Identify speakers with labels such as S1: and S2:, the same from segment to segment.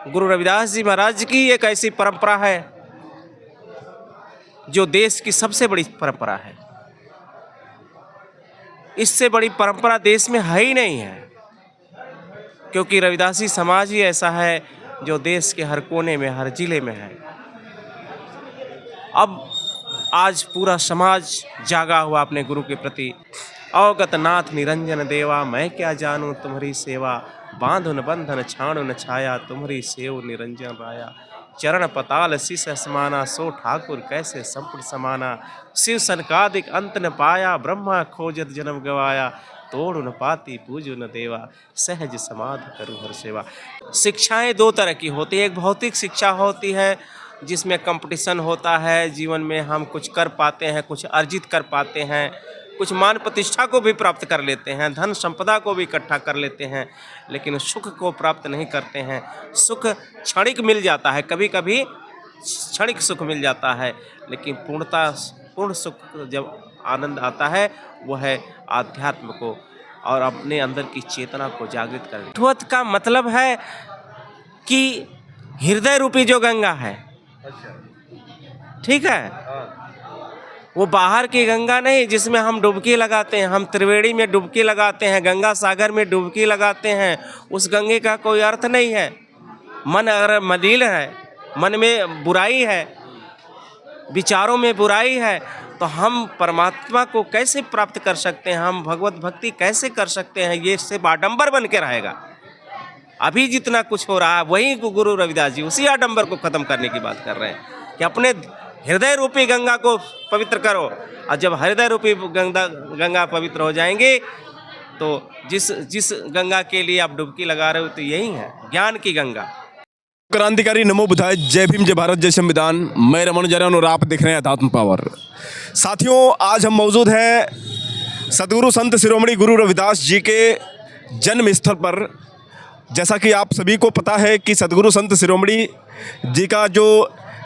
S1: गुरु रविदास जी महाराज की एक ऐसी परंपरा है जो देश की सबसे बड़ी परंपरा है। इससे बड़ी परंपरा देश में है ही नहीं है, क्योंकि रविदासी समाज ही ऐसा है जो देश के हर कोने में, हर जिले में है। अब आज पूरा समाज जागा हुआ अपने गुरु के प्रति। अवगत नाथ निरंजन देवा, मैं क्या जानूं तुम्हारी सेवा, बांधुन बंधन छाणुन छाया, तुम्हारी सेव निरंजन राया। चरण पताल शीस समाना, सो ठाकुर कैसे संपुट समाना। शिव सनकादिक अंत न पाया, ब्रह्मा खोजत जन्म गवाया। तोड़ न पाती पूजु न देवा, सहज समाधि करूँ हर सेवा। शिक्षाएं दो तरह की होती है। एक भौतिक शिक्षा होती है जिसमें कंपटीशन होता है, जीवन में हम कुछ कर पाते हैं, कुछ अर्जित कर पाते हैं, कुछ मान प्रतिष्ठा को भी प्राप्त कर लेते हैं, धन संपदा को भी इकट्ठा कर लेते हैं, लेकिन सुख को प्राप्त नहीं करते हैं। सुख क्षणिक मिल जाता है, कभी कभी क्षणिक सुख मिल जाता है, लेकिन पूर्ण सुख जब आनंद आता है वह है आध्यात्म को और अपने अंदर की चेतना को जागृत करना। ठुअत का मतलब है कि हृदय रूपी जो गंगा है, ठीक है, वो बाहर की गंगा नहीं जिसमें हम डुबकी लगाते हैं। हम त्रिवेणी में डुबकी लगाते हैं, गंगा सागर में डुबकी लगाते हैं, उस गंगे का कोई अर्थ नहीं है। मन अगर मलिन है, मन में बुराई है, विचारों में बुराई है, तो हम परमात्मा को कैसे प्राप्त कर सकते हैं, हम भगवत भक्ति कैसे कर सकते हैं? ये सिर्फ आडंबर बन के रहेगा। अभी जितना कुछ हो रहा है वही गुरु रविदास जी उसी आडंबर को खत्म करने की बात कर रहे हैं कि अपने हृदय रूपी गंगा को पवित्र करो। और जब हृदय रूपी गंगा पवित्र हो जाएंगे तो जिस गंगा के लिए आप डुबकी लगा रहे हो तो यही है ज्ञान की गंगा।
S2: क्रांतिकारी नमो बुधाय, जय भीम, जय भारत, जय संविधान। मैं रमन जरन और आप देख रहे हैं अध्यात्म पावर। साथियों, आज हम मौजूद हैं सदगुरु संत शिरोमणि गुरु रविदास जी के जन्म स्थल पर। जैसा कि आप सभी को पता है कि सदगुरु संत शिरोमणि जी का जो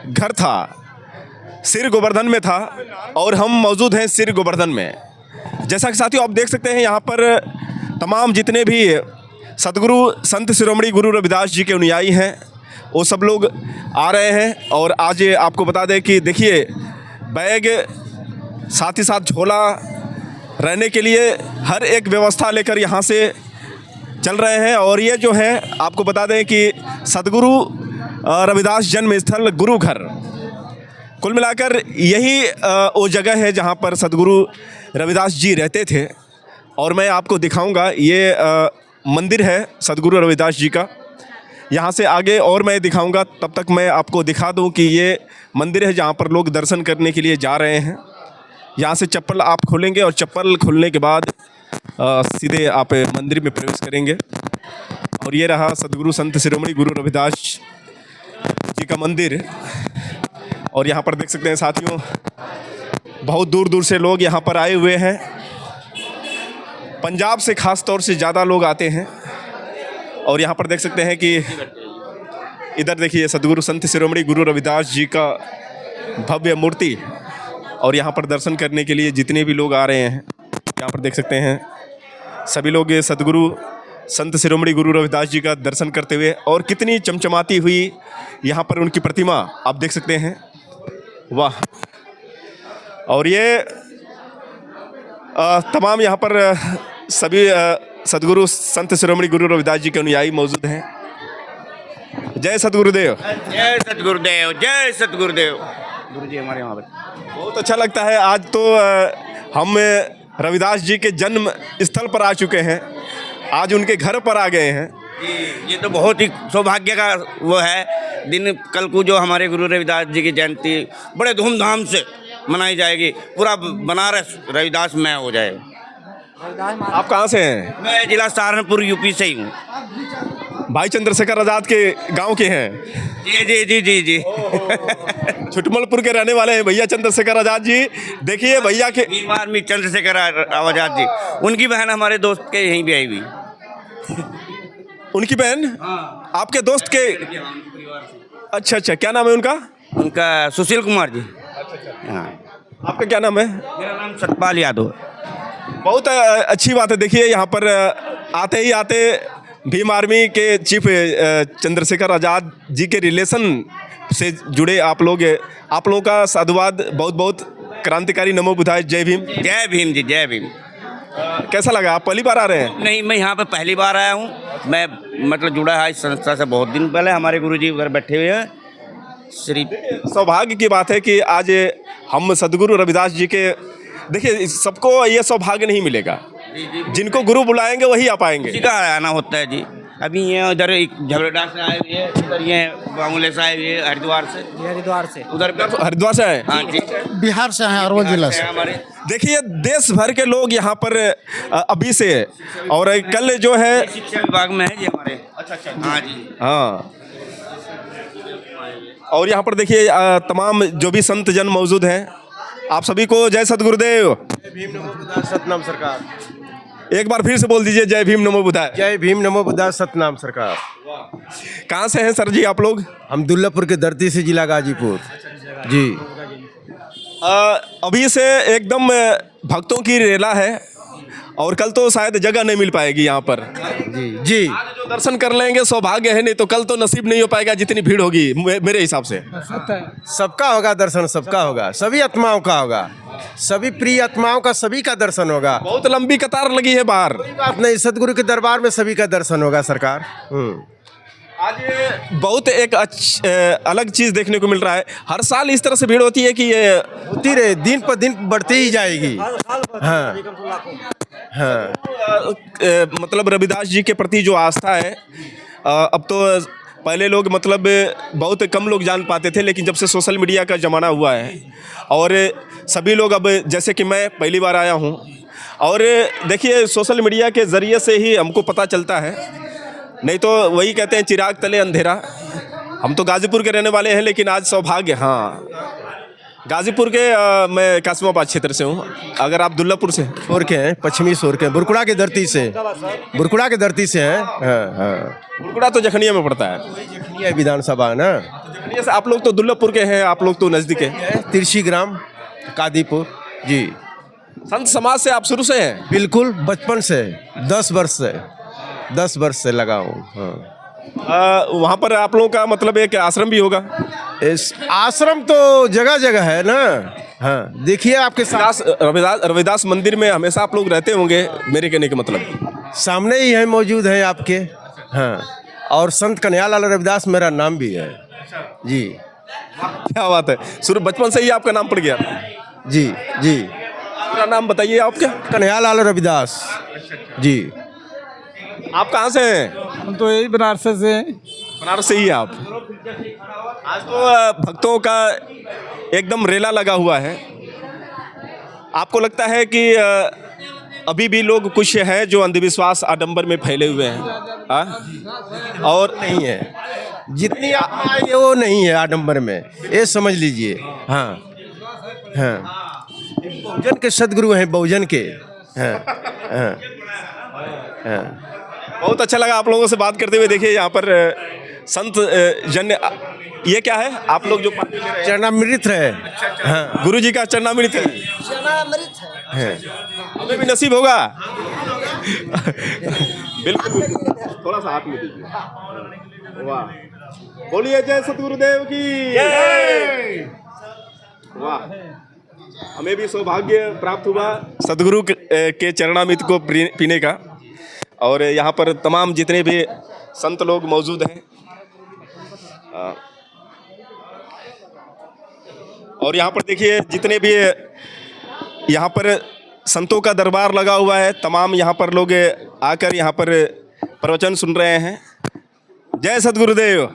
S2: घर था सिर गोवर्धन में था और हम मौजूद हैं सिर गोवर्धन में। जैसा कि साथियों आप देख सकते हैं यहाँ पर तमाम जितने भी सदगुरु संत शिरोमणि गुरु रविदास जी के अनुयायी हैं वो सब लोग आ रहे हैं। और आज आपको बता दें कि देखिए बैग, साथ ही साथ झोला, रहने के लिए हर एक व्यवस्था लेकर यहाँ से चल रहे हैं। और ये जो है आपको बता दें कि सदगुरु रविदास जन्म स्थल गुरु घर, कुल मिलाकर यही वो जगह है जहाँ पर सदगुरु रविदास जी रहते थे। और मैं आपको दिखाऊंगा, ये मंदिर है सदगुरु रविदास जी का। यहाँ से आगे और मैं दिखाऊंगा, तब तक मैं आपको दिखा दूं कि ये मंदिर है जहाँ पर लोग दर्शन करने के लिए जा रहे हैं। यहाँ से चप्पल आप खोलेंगे और चप्पल खोलने के बाद सीधे आप मंदिर में प्रवेश करेंगे। और ये रहा सदगुरु संत शिरोमणि गुरु रविदास जी का मंदिर। और यहाँ पर देख सकते हैं साथियों, बहुत दूर दूर से लोग यहाँ पर आए हुए हैं। पंजाब से खास तौर से ज़्यादा लोग आते हैं। और यहाँ पर देख सकते हैं कि इधर देखिए सदगुरु संत शिरोमणि गुरु रविदास जी का भव्य मूर्ति। और यहाँ पर दर्शन करने के लिए जितने भी लोग आ रहे हैं, यहाँ पर देख सकते हैं सभी लोग सदगुरु संत शिरोमणि गुरु रविदास जी का दर्शन करते हुए। और कितनी चमचमाती हुई यहाँ पर उनकी प्रतिमा आप देख सकते हैं, वाह। और ये तमाम यहाँ पर सभी सदगुरु संत शिरोमणि गुरु रविदास जी के अनुयायी मौजूद हैं। जय सतगुरुदेव,
S3: जय सतगुरुदेव, जय सतगुरुदेव। गुरु जी हमारे वहाँ पर
S2: बहुत अच्छा लगता है। आज तो हम रविदास जी के जन्म स्थल पर आ चुके हैं, आज उनके घर पर आ गए हैं।
S3: ये तो बहुत ही सौभाग्य का वो है दिन। कल को जो हमारे गुरु रविदास जी की जयंती बड़े धूमधाम से मनाई जाएगी, पूरा बनारस रविदास में हो जाएगा।
S2: आप कहाँ से हैं?
S3: मैं जिला सहारनपुर यूपी से ही हूँ।
S2: भाई चंद्रशेखर आज़ाद के गांव के हैं?
S3: जी जी जी जी जी
S2: छुटमलपुर के रहने वाले हैं भैया चंद्रशेखर आज़ाद जी। देखिए भैया के
S3: आर्मी चंद्रशेखर आज़ाद जी, उनकी बहन हमारे दोस्त के यहीं भी आई हुई।
S2: उनकी बहन?
S3: हाँ।
S2: आपके दोस्त के? अच्छा अच्छा, क्या नाम है उनका?
S3: उनका सुशील कुमार जी। हाँ।
S2: आपका क्या नाम है?
S3: मेरा नाम सतपाल यादव।
S2: बहुत अच्छी बात है। देखिए यहाँ पर आते ही आते भीम आर्मी के चीफ चंद्रशेखर आज़ाद जी के रिलेशन से जुड़े आप लोगों का साधुवाद। बहुत बहुत क्रांतिकारी नमो बुद्धाय। जय भीम।
S3: जय भीम जी, जय भीम।
S2: कैसा लगा? आप पहली बार आ रहे हैं?
S3: नहीं, मैं यहाँ पे पहली बार आया हूँ। मैं मतलब जुड़ा है इस संस्था से बहुत दिन पहले। हमारे गुरुजी उधर बैठे हुए हैं। श्री
S2: सौभाग्य की बात है कि आज हम सदगुरु रविदास जी के, देखिए सबको ये सौभाग्य नहीं मिलेगा, जिनको गुरु बुलाएंगे वही आ पाएंगे।
S3: जी का आना होता है जी। अभी ये उधर एक झबरेडा से आए हुए हैं, उधर ये बांगुले से आए हुए हैं, हरिद्वार से उधर
S2: हरिद्वार से आए?
S3: हाँ जी,
S4: बिहार से हैं, अरवल जिला से।
S3: हमारे
S2: देखिए देश भर के लोग यहाँ पर अभी से, और कल जो है
S3: शिक्षा विभाग में है जी हमारे। अच्छा। हाँ जी,
S2: हाँ। और यहाँ पर देखिए तमाम जो भी संत जन मौजूद हैं, आप सभी को जय सतगुरुदेव।
S1: भीम नमो बुद्धाय सतनाम सरकार।
S2: एक बार फिर से बोल दीजिए, जय भीम नमो बुद्धाय।
S1: जय भीम नमो बुद्धाय सतनाम सरकार।
S2: कहाँ से हैं सर जी आप लोग?
S1: हम दुल्लापुर के धरती से, जिला गाजीपुर जी।
S2: अभी से एकदम भक्तों की रेला है, और कल तो शायद जगह नहीं मिल पाएगी यहाँ पर।
S1: जी
S2: आज जो दर्शन कर लेंगे सौभाग्य है, नहीं तो कल तो नसीब नहीं हो पाएगा जितनी भीड़ होगी मेरे हिसाब से।
S1: सबका होगा दर्शन, सबका होगा, सभी आत्माओं का होगा, सभी प्रिय आत्माओं का, सभी का दर्शन होगा।
S2: बहुत लंबी कतार लगी है बाहर।
S1: बात नहीं, सदगुरु के दरबार में सभी का दर्शन होगा सरकार।
S2: आज बहुत एक अलग चीज़ देखने को मिल रहा है। हर साल इस तरह से भीड़ होती है कि ये
S1: होती रहे, दिन पर दिन बढ़ती ही जाएगी। हाँ हाँ।
S2: मतलब रविदास जी के प्रति जो आस्था है, अब तो पहले लोग मतलब बहुत कम लोग जान पाते थे, लेकिन जब से सोशल मीडिया का ज़माना हुआ है और सभी लोग, अब जैसे कि मैं पहली बार आया हूँ, और देखिए सोशल मीडिया के ज़रिए से ही हमको पता चलता है, नहीं तो वही कहते हैं चिराग तले अंधेरा। हम तो गाज़ीपुर के रहने वाले हैं, लेकिन आज सौभाग्य, हाँ गाज़ीपुर के मैं कासिमाबाद क्षेत्र से हूँ। अगर आप दुल्लापुर से
S1: शोर के हैं, पश्चिमी शोर के, बुरकुड़ा की धरती से, बुरकुड़ा की धरती से हैं। हाँ हाँ।
S2: बुरकुड़ा तो जखनिया में पड़ता है।
S1: ये विधानसभा है ना।
S2: जखनिया से आप लोग तो दुल्लापुर के हैं, आप लोग तो नज़दीक है।
S1: तिरछी ग्राम कादीपुर जी।
S2: संत समाज से आप शुरू से हैं?
S1: बिल्कुल, बचपन से, 10 वर्ष से लगा हूँ। हाँ।
S2: वहाँ पर आप लोगों का मतलब एक आश्रम भी होगा?
S1: इस आश्रम तो जगह जगह है ना। हाँ, देखिए आपके साथ
S2: रविदास मंदिर में हमेशा आप लोग रहते होंगे, मेरे कहने का मतलब।
S1: सामने ही है, मौजूद है आपके। हाँ, और संत कन्हैयालाल रविदास मेरा नाम भी है जी।
S2: क्या बात है, शुरू बचपन से ही आपका नाम पड़ गया?
S1: जी जी।
S2: पूरा नाम बताइए आपका?
S1: कन्हैयालाल रविदास जी।
S2: आप कहाँ से हैं?
S4: हम तो यही बनारस से हैं।
S2: बनारस से ही हैं आप? आज तो भक्तों का एकदम रेला लगा हुआ है। आपको लगता है कि अभी भी लोग कुछ हैं जो अंधविश्वास आडंबर में फैले हुए हैं? और
S1: नहीं है, जितनी आत्मा है वो नहीं है आडंबर में, ये समझ लीजिए। हाँ हाँ, बहुजन के सदगुरु हैं, बहुजन के। हाँ हाँ हाँ।
S2: बहुत अच्छा लगा आप लोगों से बात करते हुए। देखिए यहाँ पर संत जन, ये क्या है आप लोग जो
S1: चरणामृत है? हाँ,
S2: गुरु जी का चरणामृत है।
S1: है।
S2: हमें भी नसीब होगा। बिल्कुल, थोड़ा सा हाथ में दीजिए। वाह, बोलिए जय सतगुरुदेव की जय। वाह, हमें भी सौभाग्य प्राप्त हुआ सदगुरु के चरणामृत को पीने का। और यहाँ पर तमाम जितने भी संत लोग मौजूद हैं, और यहाँ पर देखिए जितने भी यहाँ पर संतों का दरबार लगा हुआ है, तमाम यहाँ पर लोग आकर यहाँ पर प्रवचन सुन रहे हैं। जय सद्गुरुदेव।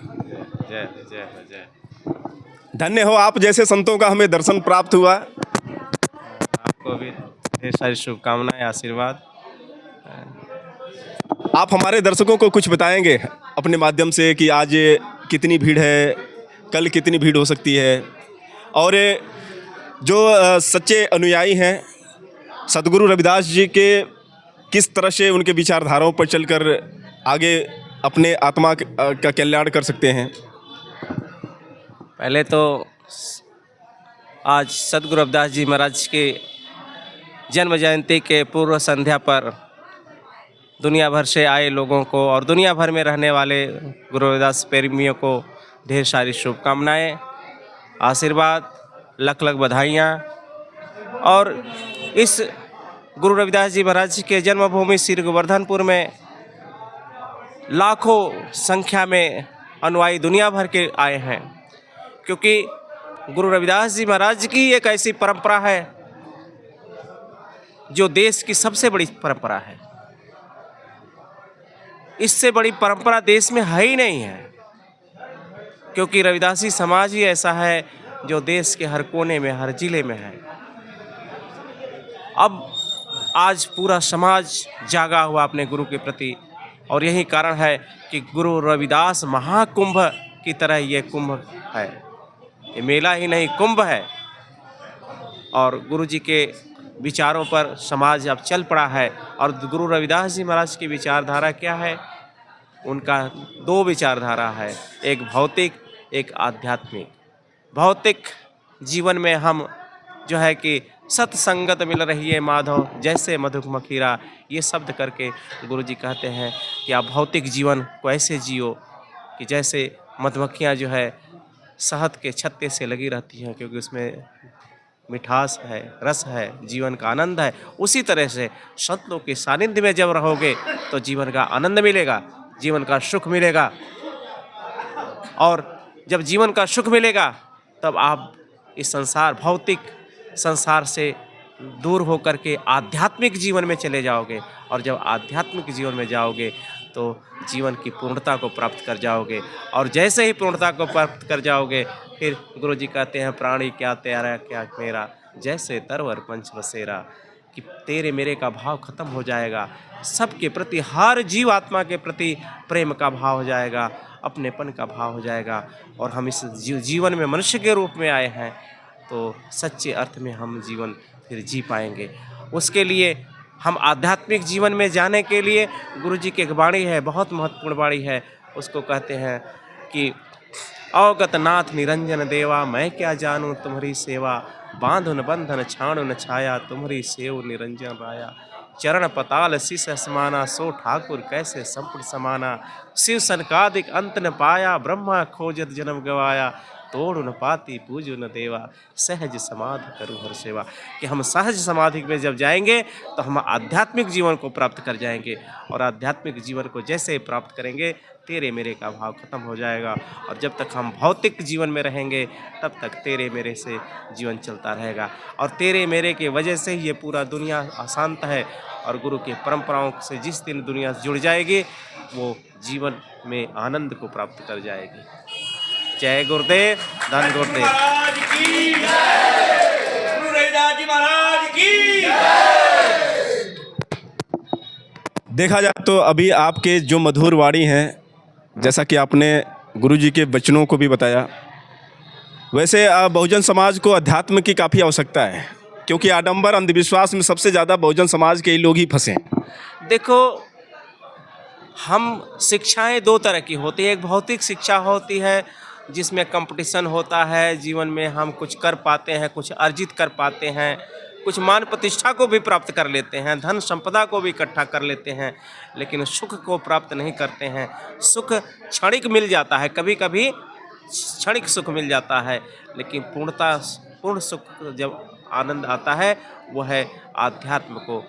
S1: जय जय जय।
S2: धन्य हो आप जैसे संतों का हमें दर्शन प्राप्त हुआ।
S1: आपको भी ढेर सारी शुभकामनाएं, आशीर्वाद।
S2: आप हमारे दर्शकों को कुछ बताएंगे अपने माध्यम से कि आज कितनी भीड़ है, कल कितनी भीड़ हो सकती है, और जो सच्चे अनुयायी हैं सदगुरु रविदास जी के, किस तरह से उनके विचारधाराओं पर चलकर आगे अपने आत्मा का कल्याण कर सकते हैं।
S1: पहले तो आज सदगुरु रविदास जी महाराज के जन्म जयंती के पूर्व संध्या पर दुनिया भर से आए लोगों को और दुनिया भर में रहने वाले गुरु रविदास प्रेमियों को ढेर सारी शुभकामनाएं, आशीर्वाद, लख लख बधाइयाँ। और इस गुरु रविदास जी महाराज के जन्मभूमि श्री गोवर्धनपुर में लाखों संख्या में अनुयायी दुनिया भर के आए हैं, क्योंकि गुरु रविदास जी महाराज की एक ऐसी परंपरा है जो देश की सबसे बड़ी परंपरा है। इससे बड़ी परंपरा देश में है ही नहीं है, क्योंकि रविदासी समाज ही ऐसा है जो देश के हर कोने में, हर जिले में है। अब आज पूरा समाज जागा हुआ अपने गुरु के प्रति, और यही कारण है कि गुरु रविदास महाकुंभ की तरह ये कुंभ है। ये मेला ही नहीं, कुंभ है। और गुरु जी के विचारों पर समाज अब चल पड़ा है। और गुरु रविदास जी महाराज की विचारधारा क्या है? उनका दो विचारधारा है, एक भौतिक, एक आध्यात्मिक। भौतिक जीवन में हम जो है कि सत्संगत मिल रही है माधव जैसे मधुक मखीरा, ये शब्द करके गुरु जी कहते हैं कि आप भौतिक जीवन को ऐसे जियो कि जैसे मधुमक्खियाँ जो है शहद के छत्ते से लगी रहती हैं, क्योंकि उसमें मिठास है, रस है, जीवन का आनंद है। उसी तरह से संतों के सानिध्य में जब रहोगे तो जीवन का आनंद मिलेगा, जीवन का सुख मिलेगा। और जब जीवन का सुख मिलेगा तब आप इस संसार, भौतिक संसार से दूर होकर के आध्यात्मिक जीवन में चले जाओगे। और जब आध्यात्मिक जीवन में जाओगे तो जीवन की पूर्णता को प्राप्त कर जाओगे। और जैसे ही पूर्णता को प्राप्त कर जाओगे, फिर गुरु जी कहते हैं प्राणी क्या तेरा क्या मेरा, जैसे तरवर पंच बसेरा, कि तेरे मेरे का भाव खत्म हो जाएगा। सबके प्रति, हर जीव आत्मा के प्रति प्रेम का भाव हो जाएगा, अपनेपन का भाव हो जाएगा। और हम इस जीवन में मनुष्य के रूप में आए हैं तो सच्चे अर्थ में हम जीवन फिर जी पाएंगे। उसके लिए हम आध्यात्मिक जीवन में जाने के लिए गुरु जी की एक वाणी है, बहुत महत्वपूर्ण वाणी है। उसको कहते हैं कि अवगत नाथ निरंजन देवा, मैं क्या जानूँ तुम्हारी सेवा, बांधुन बंधन छाणुन छाया, तुम्हारी सेव निरंजन राया। चरण पताल शीश समाना, सो ठाकुर कैसे संपुट समाना। शिव सनकादिक अंत न पाया, ब्रह्मा खोजत जन्म गवाया। तोड़ न पाती पूजो न देवा, सहज समाधि करूँ हर सेवा। कि हम सहज समाधि में जब जाएंगे तो हम आध्यात्मिक जीवन को प्राप्त कर जाएंगे। और आध्यात्मिक जीवन को जैसे प्राप्त करेंगे, तेरे मेरे का भाव खत्म हो जाएगा। और जब तक हम भौतिक जीवन में रहेंगे तब तक तेरे मेरे से जीवन चलता रहेगा। और तेरे मेरे के वजह से ही ये पूरा दुनिया अशांत है। और गुरु की परंपराओं से जिस दिन दुनिया जुड़ जाएगी, वो जीवन में आनंद को प्राप्त कर जाएगी। जय गुरुदेव, धन गुरुदेव।
S3: गुरु रविदास जी महाराज की।
S2: देखा जाए तो अभी आपके जो मधुर वाणी हैं, जैसा कि आपने गुरु जी के वचनों को भी बताया, वैसे बहुजन समाज को अध्यात्म की काफ़ी आवश्यकता है, क्योंकि आडंबर अंधविश्वास में सबसे ज़्यादा बहुजन समाज के लोग ही फंसे हैं।
S1: देखो, हम शिक्षाएं दो तरह की होती है। एक भौतिक शिक्षा होती है जिसमें कंपटीशन होता है, जीवन में हम कुछ कर पाते हैं, कुछ अर्जित कर पाते हैं, कुछ मान प्रतिष्ठा को भी प्राप्त कर लेते हैं, धन संपदा को भी इकट्ठा कर लेते हैं, लेकिन सुख को प्राप्त नहीं करते हैं। सुख क्षणिक मिल जाता है, कभी कभी क्षणिक सुख मिल जाता है, लेकिन पूर्ण सुख जब आनंद आता है वो है आध्यात्म को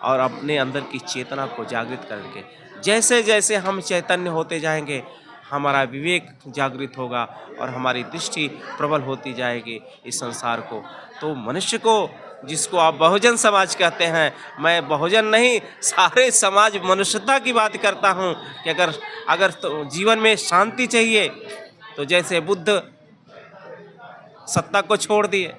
S1: और अपने अंदर की चेतना को जागृत करके। जैसे जैसे हम चैतन्य होते जाएंगे, हमारा विवेक जागृत होगा और हमारी दृष्टि प्रबल होती जाएगी इस संसार को। तो मनुष्य को, जिसको आप बहुजन समाज कहते हैं, मैं बहुजन नहीं, सारे समाज मनुष्यता की बात करता हूँ कि अगर तो जीवन में शांति चाहिए तो जैसे बुद्ध सत्ता को छोड़ दिए,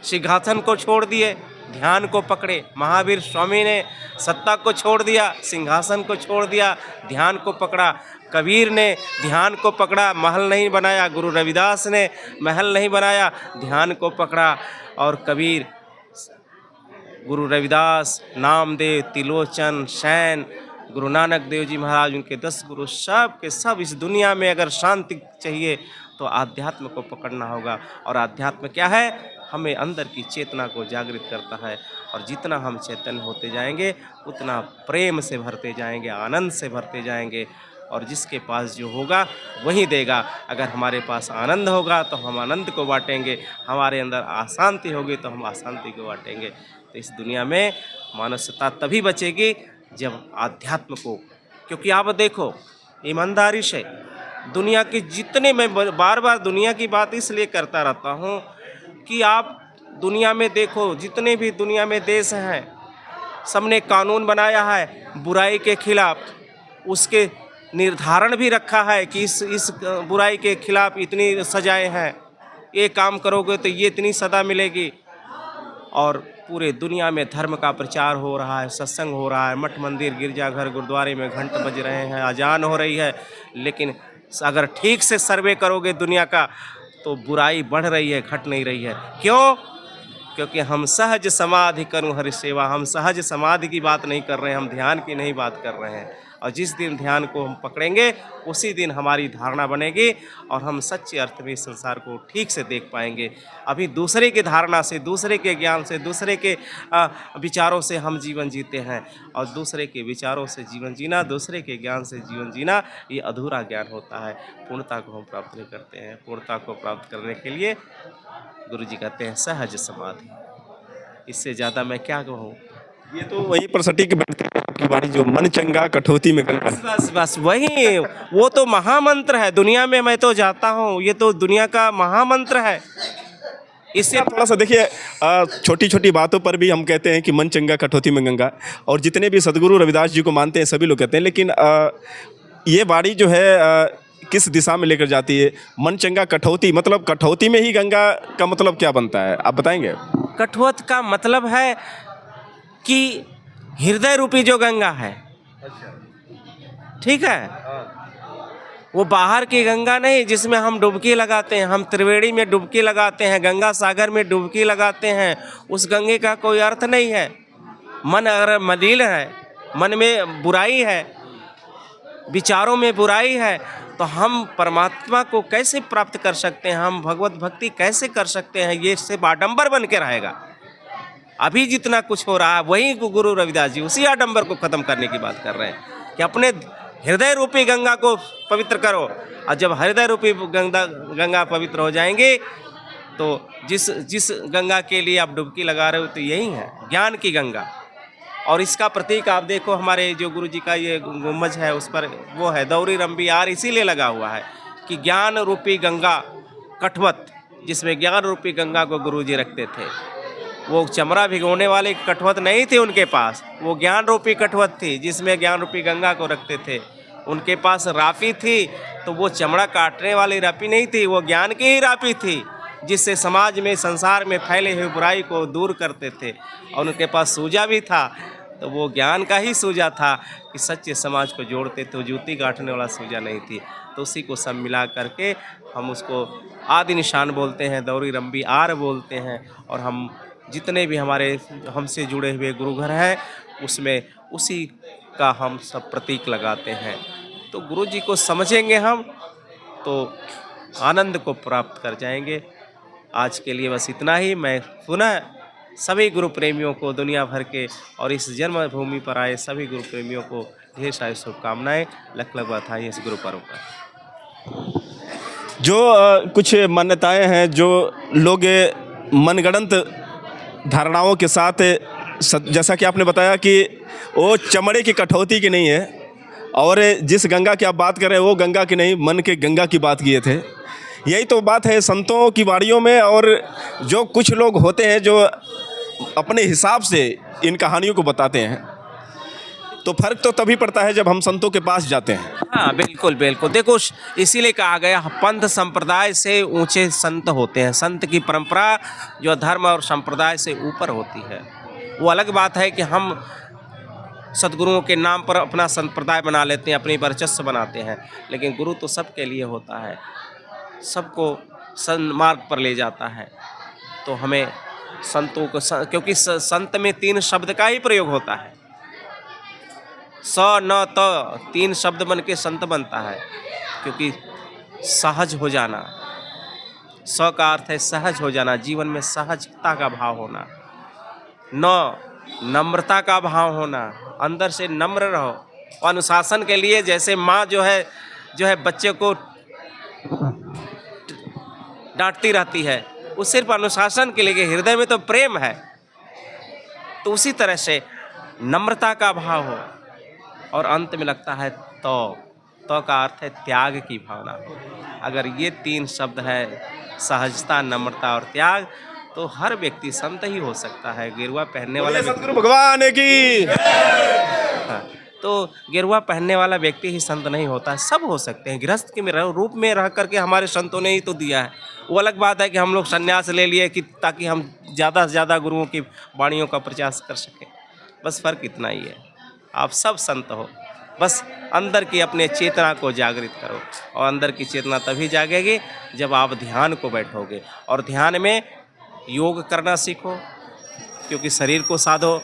S1: सिंहासन को छोड़ दिए, ध्यान को पकड़े। महावीर स्वामी ने सत्ता को छोड़ दिया, सिंहासन को छोड़ दिया, ध्यान को पकड़ा। कबीर ने ध्यान को पकड़ा, महल नहीं बनाया। गुरु रविदास ने महल नहीं बनाया, ध्यान को पकड़ा। और कबीर, गुरु रविदास, नामदेव, तिलोचन, सैन, गुरु नानक देव जी महाराज, उनके 10 गुरु, सब के सब इस दुनिया में अगर शांति चाहिए तो आध्यात्म को पकड़ना होगा। और आध्यात्म क्या है? हमें अंदर की चेतना को जागृत करता है। और जितना हम चैतन्य होते जाएंगे उतना प्रेम से भरते जाएंगे, आनंद से भरते जाएंगे। और जिसके पास जो होगा वही देगा। अगर हमारे पास आनंद होगा तो हम आनंद को बांटेंगे, हमारे अंदर अशांति होगी तो हम अशांति को बांटेंगे। तो इस दुनिया में मानवता तभी बचेगी जब आध्यात्म को, क्योंकि आप देखो ईमानदारी से दुनिया के जितने, मैं बार बार दुनिया की बात इसलिए करता रहता हूँ कि आप दुनिया में देखो जितने भी दुनिया में देश हैं सबने कानून बनाया है बुराई के खिलाफ, उसके निर्धारण भी रखा है कि इस बुराई के खिलाफ इतनी सजाएं हैं, ये काम करोगे तो ये इतनी सज़ा मिलेगी। और पूरे दुनिया में धर्म का प्रचार हो रहा है, सत्संग हो रहा है, मठ मंदिर गिरजाघर गुरुद्वारे में घंट बज रहे हैं, अजान हो रही है। लेकिन अगर ठीक से सर्वे करोगे दुनिया का तो बुराई बढ़ रही है, घट नहीं रही है। क्यों? क्योंकि हम सहज समाधि करूँ हरि सेवा, हम सहज समाधि की बात नहीं कर रहे हैं, हम ध्यान की नहीं बात कर रहे हैं। और जिस दिन ध्यान को हम पकड़ेंगे उसी दिन हमारी धारणा बनेगी और हम सच्चे अर्थ में इस संसार को ठीक से देख पाएंगे। अभी दूसरे की धारणा से, दूसरे के ज्ञान से, दूसरे के विचारों से हम जीवन जीते हैं। और दूसरे के विचारों से जीवन जीना, दूसरे के ज्ञान से जीवन जीना, ये अधूरा ज्ञान होता है। पूर्णता को हम प्राप्त नहीं करते हैं। पूर्णता को प्राप्त करने के लिए गुरु जी कहते हैं सहज समाधि। इससे ज़्यादा मैं क्या कहूँ।
S2: ये तो वही पर सटीक बैठती है आपकी वाणी, जो मन चंगा कठौती में गंगा।
S1: बस बस वही, वो तो महामंत्र है दुनिया में। मैं तो जाता हूँ, ये तो दुनिया का महामंत्र है। इससे
S2: थोड़ा सा देखिए, छोटी छोटी बातों पर भी हम कहते हैं कि मन चंगा कठौती में गंगा, और जितने भी सदगुरु रविदास जी को मानते हैं सभी लोग कहते हैं। लेकिन ये वाणी जो है किस दिशा में लेकर जाती है? मन चंगा कठौती, मतलब कठौती में ही गंगा का मतलब क्या बनता है, आप बताएंगे?
S1: कठौत का मतलब है कि हृदय रूपी जो गंगा है, ठीक है, वो बाहर की गंगा नहीं जिसमें हम डुबकी लगाते हैं। हम त्रिवेणी में डुबकी लगाते हैं, गंगा सागर में डुबकी लगाते हैं, उस गंगे का कोई अर्थ नहीं है। मन अगर मलिन है, मन में बुराई है, विचारों में बुराई है, तो हम परमात्मा को कैसे प्राप्त कर सकते हैं, हम भगवत भक्ति कैसे कर सकते हैं? ये सिर्फ आडंबर बन के रहेगा। अभी जितना कुछ हो रहा है वही गुरु रविदास जी उसी आडंबर को ख़त्म करने की बात कर रहे हैं कि अपने हृदय रूपी गंगा को पवित्र करो। और जब हृदय रूपी गंगा पवित्र हो जाएंगे तो जिस गंगा के लिए आप डुबकी लगा रहे हो तो यही है ज्ञान की गंगा। और इसका प्रतीक आप देखो, हमारे जो गुरु जी का ये गुम्बज है उस पर वो है दौरी रंबी आर, इसीलिए लगा हुआ है कि ज्ञान रूपी गंगा कठवत, जिसमें ज्ञान रूपी गंगा को गुरु जी रखते थे। वो चमड़ा भिगोने वाली कठवत नहीं थी उनके पास, वो ज्ञान रूपी कठवत थी जिसमें ज्ञान रूपी गंगा को रखते थे। उनके पास रापी थी तो वो चमड़ा काटने वाली रापी नहीं थी, वो ज्ञान की ही रापी थी जिससे समाज में, संसार में फैले हुए बुराई को दूर करते थे। और उनके पास सूजा भी था तो वो ज्ञान का ही सूजा था कि सच्चे समाज को जोड़ते थे, जूती गांठने वाला सूजा नहीं थी। तो उसी को सब मिला करके हम उसको आदि निशान बोलते हैं, दौरी रंबी आर बोलते हैं। और हम जितने भी हमारे हमसे जुड़े हुए गुरुघर हैं उसमें उसी का हम सब प्रतीक लगाते हैं। तो गुरु जी को समझेंगे हम तो आनंद को प्राप्त कर जाएंगे। आज के लिए बस इतना ही। मैं पुनः सभी गुरु प्रेमियों को, दुनिया भर के और इस जन्मभूमि पर आए सभी गुरु प्रेमियों को ढेर सारी शुभकामनाएँ। लख लख बधाई इस गुरु पर्व पर।
S2: जो कुछ मान्यताएं हैं जो लोग मनगढ़ंत धारणाओं के साथ, जैसा कि आपने बताया कि वो चमड़े की कठौती की नहीं है, और जिस गंगा की आप बात कर रहे हैं वो गंगा की नहीं, मन के गंगा की बात किए थे। यही तो बात है संतों की वाणियों में। और जो कुछ लोग होते हैं जो अपने हिसाब से इन कहानियों को बताते हैं, तो फर्क तो तभी पड़ता है जब हम संतों के पास जाते हैं।
S1: हाँ बिल्कुल बिल्कुल। देखो इसीलिए कहा गया पंथ संप्रदाय से ऊंचे संत होते हैं। संत की परंपरा जो धर्म और संप्रदाय से ऊपर होती है। वो अलग बात है कि हम सद्गुरुओं के नाम पर अपना संप्रदाय बना लेते हैं, अपनी वर्चस्व बनाते हैं, लेकिन गुरु तो सबके लिए होता है, सबको सन्मार्ग पर ले जाता है। तो हमें संतों को क्योंकि संत में 3 शब्द का ही प्रयोग होता है, स न त 3 शब्द बन के संत बनता है। क्योंकि सहज हो जाना, सौ का अर्थ है सहज हो जाना, जीवन में सहजता का भाव होना। 9 नम्रता का भाव होना, अंदर से नम्र रहो। और अनुशासन के लिए जैसे माँ जो है बच्चे को डांटती रहती है, वो सिर्फ अनुशासन के लिए, हृदय में तो प्रेम है। तो उसी तरह से नम्रता का भाव हो। और अंत में लगता है तो का अर्थ है त्याग की भावना। अगर ये 3 शब्द है, सहजता, नम्रता और त्याग, तो हर व्यक्ति संत ही हो सकता है। गेरुआ पहनने वाला
S2: सतगुरु भगवान की
S1: हाँ, तो गेरुआ पहनने वाला व्यक्ति ही संत नहीं होता, सब हो सकते हैं। गृहस्थ के रूप में रह करके हमारे संतों ने ही तो दिया है। वो अलग बात है कि हम लोग संन्यास ले लिए कि ताकि हम ज़्यादा से ज़्यादा गुरुओं की वाणियों का प्रचार कर सकें। बस फ़र्क इतना ही है, आप सब संत हो। बस अंदर की अपने चेतना को जागृत करो, और अंदर की चेतना तभी जागेगी जब आप ध्यान को बैठोगे। और ध्यान में योग करना सीखो, क्योंकि शरीर को साधो,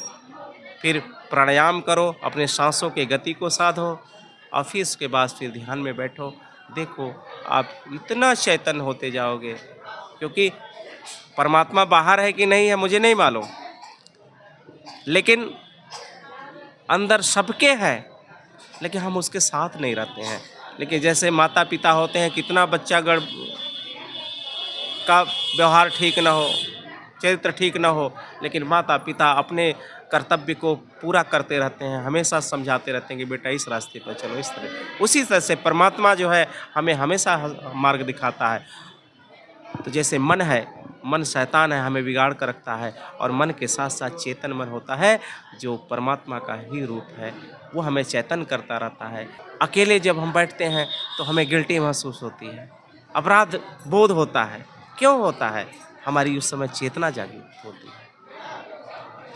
S1: फिर प्राणायाम करो, अपने सांसों के गति को साधो, और फिर उसके बाद फिर ध्यान में बैठो। देखो आप इतना चैतन्य होते जाओगे, क्योंकि परमात्मा बाहर है कि नहीं है मुझे नहीं मालूम, लेकिन अंदर सबके है, लेकिन हम उसके साथ नहीं रहते हैं। लेकिन जैसे माता पिता होते हैं, कितना बच्चा का व्यवहार ठीक ना हो, चरित्र ठीक ना हो, लेकिन माता पिता अपने कर्तव्य को पूरा करते रहते हैं, हमेशा समझाते रहते हैं कि बेटा इस रास्ते पर चलो, इस तरह। उसी तरह से परमात्मा जो है हमें हमेशा मार्ग दिखाता है। तो जैसे मन है, मन शैतान है, हमें बिगाड़ कर रखता है, और मन के साथ साथ चेतन मन होता है जो परमात्मा का ही रूप है, वो हमें चेतन करता रहता है। अकेले जब हम बैठते हैं तो हमें गिल्टी महसूस होती है, अपराध बोध होता है। क्यों होता है? हमारी उस समय चेतना जागृत होती है।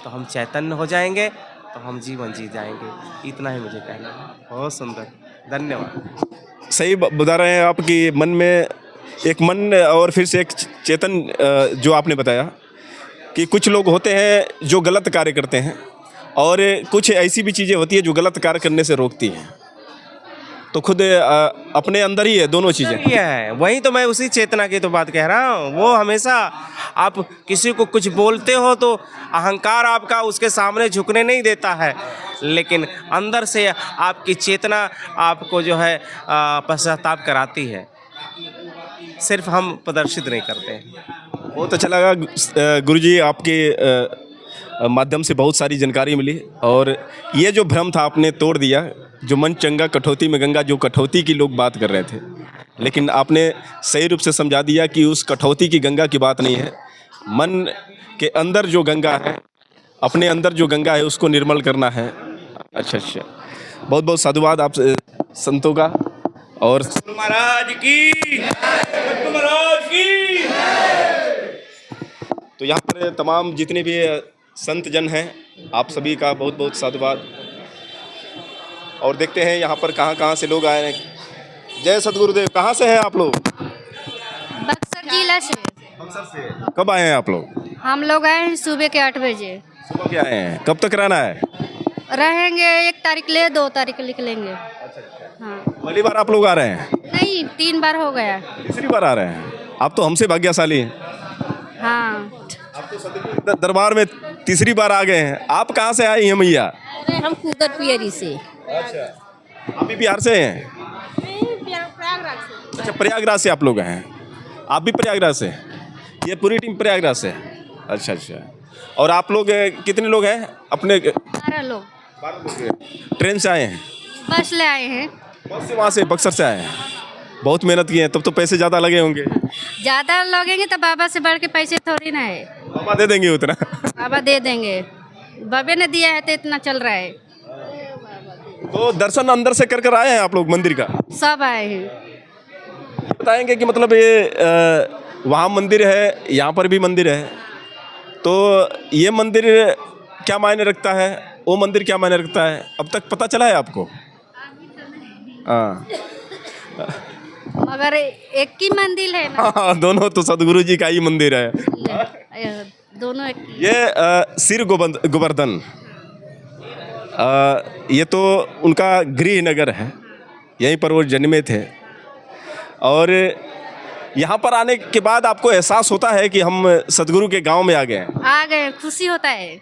S1: तो हम चैतन्य हो जाएंगे तो हम जीवन जी जाएंगे। इतना ही मुझे कहना है। बहुत सुंदर, धन्यवाद।
S2: सही बता रहे हैं आप कि मन में एक मन और फिर से एक चेतन, जो आपने बताया कि कुछ लोग होते हैं जो गलत कार्य करते हैं, और कुछ ऐसी भी चीज़ें होती है जो गलत कार्य करने से रोकती हैं। तो खुद अपने अंदर ही है दोनों चीज़ें।
S1: ये है, वही तो मैं उसी चेतना की तो बात कह रहा हूँ। वो हमेशा आप किसी को कुछ बोलते हो तो अहंकार आपका उसके सामने झुकने नहीं देता है, लेकिन अंदर से आपकी चेतना आपको जो है पश्चाताप कराती है। सिर्फ हम प्रदर्शित नहीं करते हैं।
S2: बहुत अच्छा लगा गुरुजी, आपके माध्यम से बहुत सारी जानकारी मिली, और ये जो भ्रम था आपने तोड़ दिया। जो मन चंगा कठौती में गंगा, जो कठौती की लोग बात कर रहे थे, लेकिन आपने सही रूप से समझा दिया कि उस कठौती की गंगा की बात नहीं है। मन के अंदर जो गंगा है, अपने अंदर जो गंगा है, उसको निर्मल करना है। अच्छा, बहुत बहुत साधुवाद आप संतों का। और
S3: महाराज की, महाराज की।
S2: तो यहाँ पर तमाम जितने भी संत जन हैं, आप सभी का बहुत बहुत साधुवाद। और देखते हैं यहाँ पर कहाँ से लोग आए हैं। जय सतगुरुदेव। कहाँ से हैं आप लोग?
S5: बक्सर जिला से।
S2: बक्सर से। कब आए हैं आप लोग?
S5: हम लोग आए हैं सुबह के 8 बजे।
S2: सुबह के आए हैं। कब तक रहना है?
S5: रहेंगे 1 तारीख ले 2 तारीख निकलेंगे। हाँ।
S2: पहली बार आप लोग आ रहे हैं?
S5: नहीं, 3 बार हो गया।
S2: तीसरी बार आ रहे हैं। आप तो हमसे भाग्यशाली हैं।
S5: हाँ,
S2: आप तो सतगुरु दरबार में तीसरी बार आ गए हैं। आप कहाँ से आई हैं मैया?
S5: अरे हम कुदर पियरी से।
S2: अच्छा, आप भी बिहार से हैं?
S5: प्रयागराज से।
S2: अच्छा, प्रयागराज से आप लोग हैं। आप भी प्रयागराज से? ये पूरी टीम प्रयागराज से? अच्छा। और आप लोग कितने लोग हैं अपने?
S5: 12 लोग।
S2: 12 लोग। ट्रेन से आए हैं?
S5: बस ले आए हैं।
S2: बस से वहाँ से बक्सर से आए हैं। बहुत मेहनत की है, तब तो पैसे ज़्यादा लगे होंगे।
S5: ज़्यादा लगेंगे तो बाबा से बढ़ के पैसे थोड़ी ना है।
S2: बाबा दे देंगे उतना?
S5: बाबा दे देंगे, बाबे ने दिया है तो इतना चल रहा है।
S2: तो दर्शन अंदर से कर आए हैं आप लोग मंदिर का?
S5: सब आए हैं।
S2: बताएंगे कि मतलब ये वहाँ मंदिर है, यहाँ पर भी मंदिर है, तो ये मंदिर क्या मायने रखता है, वो मंदिर क्या मायने रखता है, अब तक पता चला है आपको? हाँ,
S5: मगर एक ही मंदिर है ना।
S2: हाँ, दोनों तो सदगुरु जी का ही मंदिर है।
S5: दोनों एक।
S2: ये सिर गोवर्धन, ये तो उनका गृह नगर है, यहीं पर वो जन्मे थे। और यहाँ पर आने के बाद आपको एहसास होता है कि हम सदगुरु के गांव में आ गए हैं?
S5: आ गए, खुशी होता है।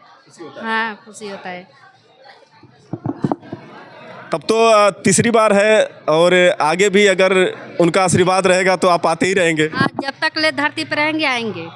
S5: हाँ, खुशी होता है।
S2: तब तो तीसरी बार है और आगे भी अगर उनका आशीर्वाद रहेगा तो आप आते ही रहेंगे।
S5: हाँ, जब तक ले धरती पर रहेंगे आएंगे।